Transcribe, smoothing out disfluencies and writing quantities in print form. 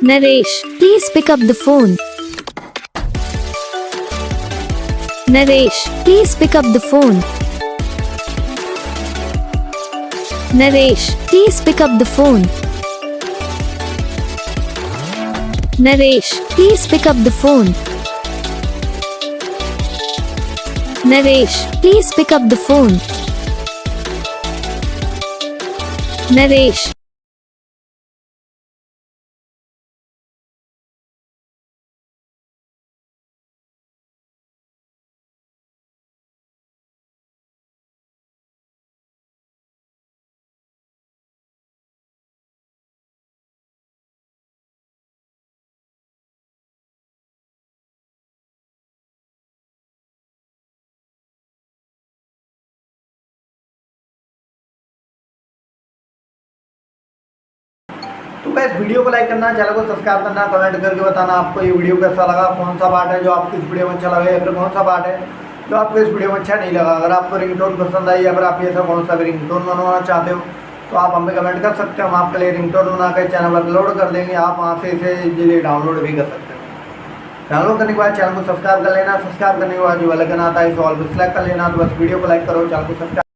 Naresh, please pick up the phone. Naresh, please pick up the phone. Naresh, please pick up the phone. Naresh, please pick up the phone. Naresh, please pick up the phone. Naresh. तो guys video को like करना, channel को subscribe करना, comment करके बताना आपको ये video कैसा लगा, कौन सा पार्ट है जो आपको इस वीडियो में अच्छा लगा या फिर कौन सा पार्ट है जो आपको इस वीडियो में अच्छा नहीं लगा। अगर आपको रिंगटोन पसंद आई या फिर आप ये सब कौन सा भी रिंगटोन बनवाना चाहते हो तो आप हमें कमेंट कर सकते हो। हम आपके लिए रिंगटोन बना कर चैनल पर अपलोड कर देंगे, आप वहाँ से इसे इजीली डाउनलोड भी कर सकते हो। डाउनलोड करने के बाद चैनल को सब्सक्राइब कर लेना, सब्सक्राइब करने के बाद जो वाला आइकन आता है इसे ऑल पर सेलेक्ट कर लेना। तो बस वीडियो को लाइक करो, चैनल को सब्सक्राइब